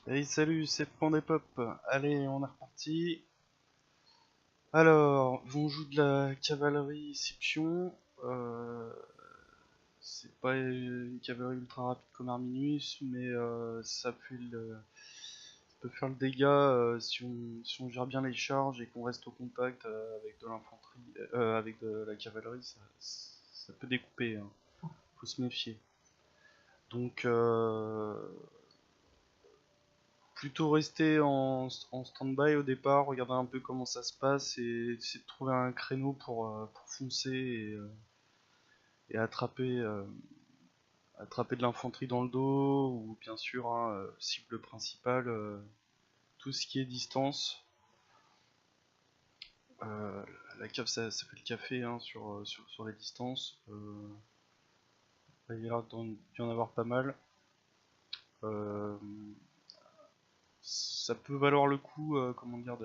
Hey salut, c'est Pandépop. Allez, on est reparti. Alors, on joue de la cavalerie Scipion. Euh, c'est pas une cavalerie ultra rapide comme Arminius, mais ça peut faire le dégât si on gère bien les charges et qu'on reste au contact avec de l'infanterie, avec de la cavalerie, ça peut découper, hein. Faut se méfier. Donc, plutôt rester en stand-by au départ, regarder un peu comment ça se passe et essayer de trouver un créneau pour foncer et attraper de l'infanterie dans le dos ou bien sûr, hein, cible principale, tout ce qui est distance. Euh, la cave ça fait le café, hein, sur les distances. Il y a l'air d'y en avoir pas mal. Euh, Ça peut valoir le coup, comment dire,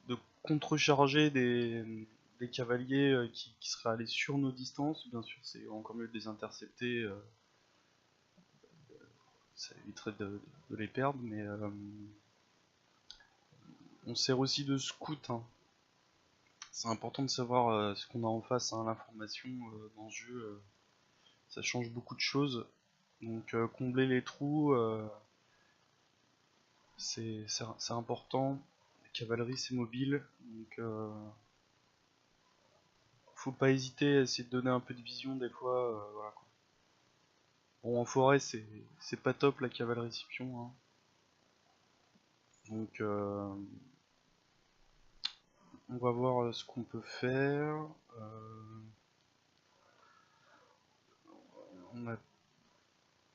de contrecharger des cavaliers qui seraient allés sur nos distances. Bien sûr, c'est encore mieux de les intercepter, ça éviterait de les perdre, mais on sert aussi de scout, hein. C'est important de savoir ce qu'on a en face, hein. L'information dans ce jeu, ça change beaucoup de choses. Donc combler les trous, c'est important. La cavalerie c'est mobile, donc faut pas hésiter à essayer de donner un peu de vision des fois, voilà, quoi. Bon, en forêt, c'est pas top la cavalerie Scipion, hein. Donc, on va voir ce qu'on peut faire. Euh, on a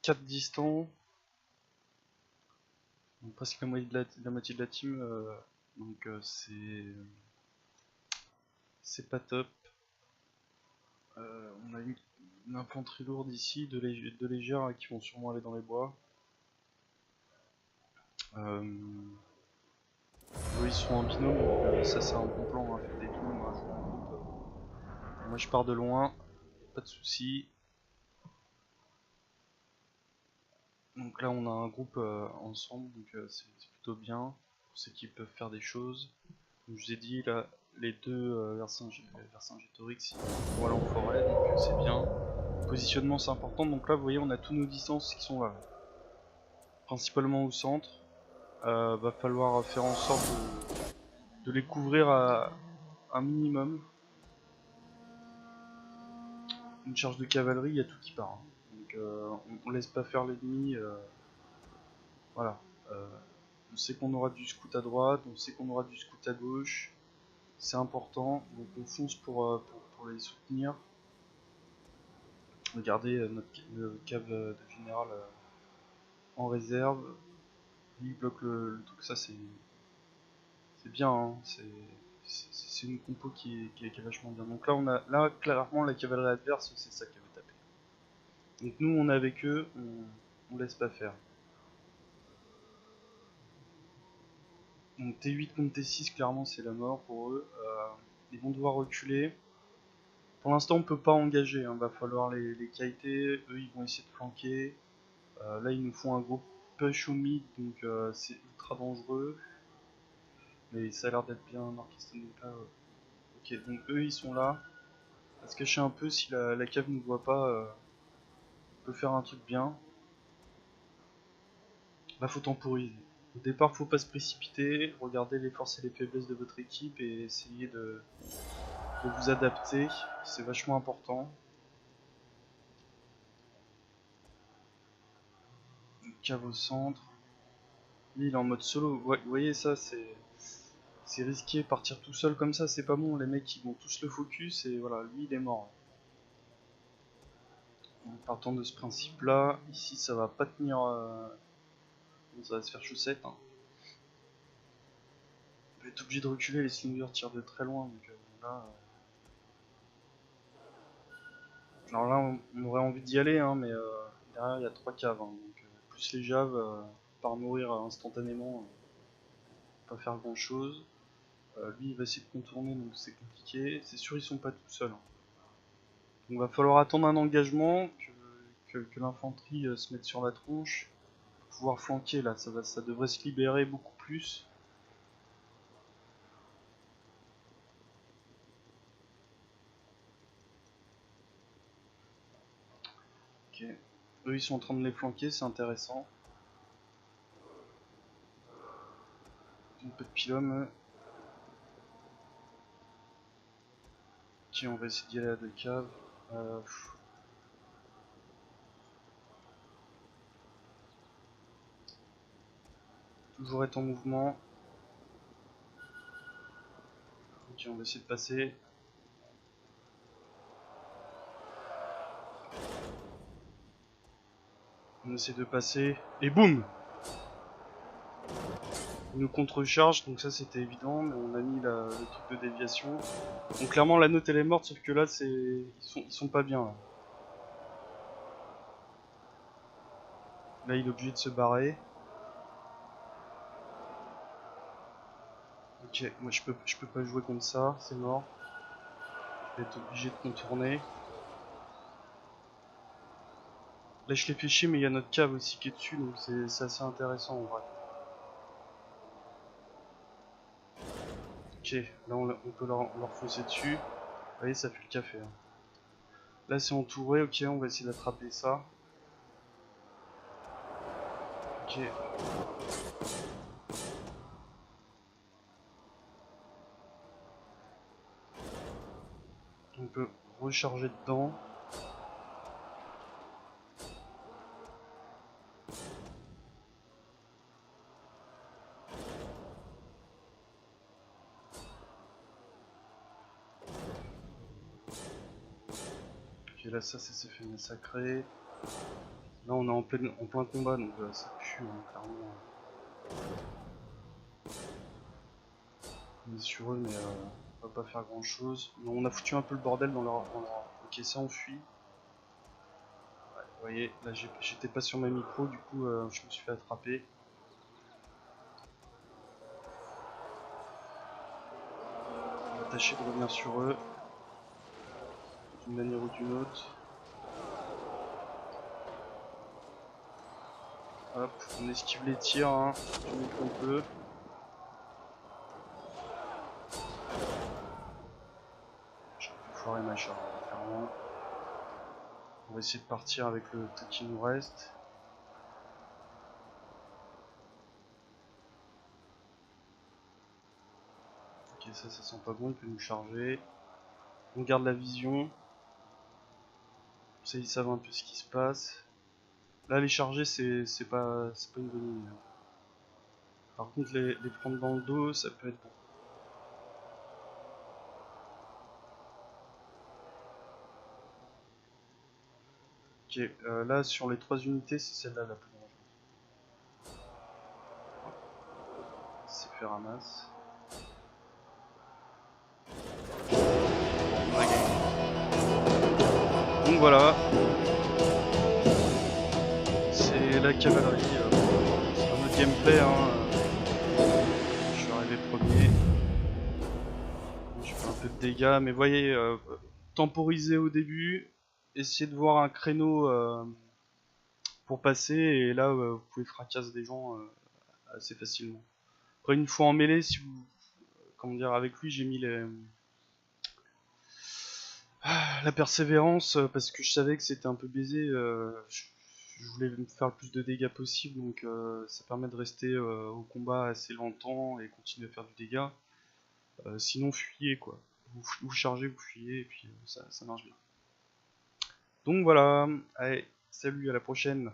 4 distants, donc presque la moitié de la team, donc c'est pas top. On a une infanterie lourde ici, de légères qui vont sûrement aller dans les bois. Euh, Eux ils sont en binôme, donc ça c'est un bon plan, hein, faire des binômes, hein, jouer en groupe. Moi je pars de loin, pas de soucis. Donc là on a un groupe ensemble, donc c'est plutôt bien. Pour ceux qui peuvent faire des choses. Comme je vous ai dit, là, les deux Vercingétorix ils vont aller en forêt, donc c'est bien. Le positionnement c'est important, donc là vous voyez on a tous nos distances qui sont là. Principalement au centre. Va falloir faire en sorte de les couvrir à un minimum. Une charge de cavalerie, il y a tout qui part, hein. Donc on laisse pas faire l'ennemi. Voilà. Euh, on sait qu'on aura du scout à droite, on sait qu'on aura du scout à gauche. C'est important, donc on fonce pour les soutenir. Regardez notre cave de général en réserve. Lui il bloque le truc, ça c'est bien, hein. C'est une compo qui est vachement bien. Donc là, là clairement la cavalerie adverse, c'est ça qui avait tapé. Donc nous on est avec eux, on laisse pas faire. Donc T8 contre T6, clairement c'est la mort pour eux. Ils vont devoir reculer. Pour l'instant on peut pas engager, hein. Va falloir les kiter, eux ils vont essayer de flanquer. Là ils nous font un gros push au mid, donc c'est ultra dangereux. Mais ça a l'air d'être bien orchestré. Donc là, ok, donc eux ils sont là. On va se cacher un peu si la cave nous voit pas, on peut faire un truc bien. Là faut temporiser. Au départ faut pas se précipiter, regardez les forces et les faiblesses de votre équipe et essayer de vous adapter, c'est vachement important. Cave au centre. Lui il est en mode solo. Ouais, vous voyez ça, c'est risqué. Partir tout seul comme ça, c'est pas bon. Les mecs ils vont tous le focus et voilà, lui il est mort. En partant de ce principe là, ici ça va pas tenir. Ça va se faire chaussette, hein. On va être obligé de reculer, les slingers tirent de très loin. Donc là, alors là on aurait envie d'y aller, hein, mais derrière il y a 3 caves, hein, donc plus les javes, par mourir instantanément, pas faire grand chose. Lui il va essayer de contourner, donc c'est compliqué. C'est sûr ils sont pas tout seuls, hein. Donc va falloir attendre un engagement, que l'infanterie se mette sur la tronche. pouvoir flanquer là, ça devrait se libérer beaucoup plus. Ok, eux ils sont en train de les flanquer, c'est intéressant. Un peu de pylôme. Ok, on va essayer d'y aller à deux caves. Toujours être en mouvement. Ok, on va essayer de passer. On essaie de passer. Et boum! Ils nous contre-charge, donc ça c'était évident, mais on a mis le truc de déviation. Donc clairement la note elle est morte, sauf que là ils sont pas bien. Là il est obligé de se barrer. Ok, moi je peux pas jouer comme ça, c'est mort. Je vais être obligé de contourner. Là je l'ai fait chier, mais il y a notre cave aussi qui est dessus, donc c'est assez intéressant en vrai. Ok, là on peut leur foncer dessus. Vous voyez, ça fait le café. Hein. Là c'est entouré, ok, on va essayer d'attraper ça. Ok. On peut recharger dedans. Ok, là ça s'est fait massacrer. Là on est en plein combat, donc ça pue hein, clairement. On est sur eux, mais on va pas faire grand chose. Non, on a foutu un peu le bordel dans leur... Ok, ça on fuit. Ouais, vous voyez, là j'étais pas sur ma micro, du coup je me suis fait attraper. On va tâcher de revenir sur eux, d'une manière ou d'une autre. Hop, on esquive les tirs, hein, du mieux qu'on peut. J'ai un peu foiré ma charge, clairement. On va essayer de partir avec le peu qui nous reste. Ok, ça sent pas bon, il peut nous charger. On garde la vision. Ça, ils savent un peu ce qui se passe. Là, les charger, c'est pas une bonne idée. Par contre, les prendre dans le dos, ça peut être bon. Ok, là, sur les 3 unités, c'est celle-là la plus dangereuse. C'est fait ramasse. On a gagné. Donc voilà. C'est la cavalerie. C'est un autre gameplay. Hein. Je suis arrivé premier. Je fais un peu de dégâts, mais voyez, temporiser au début, essayer de voir un créneau pour passer, et là vous pouvez fracasser des gens assez facilement. Après une fois en mêlée, si vous, comment dire, avec lui j'ai mis la persévérance parce que je savais que c'était un peu baisé. Je voulais me faire le plus de dégâts possible, donc ça permet de rester au combat assez longtemps et continuer à faire du dégât. Sinon fuyez quoi. Vous chargez, vous fuyez et puis ça marche bien. Donc voilà, allez, salut, à la prochaine.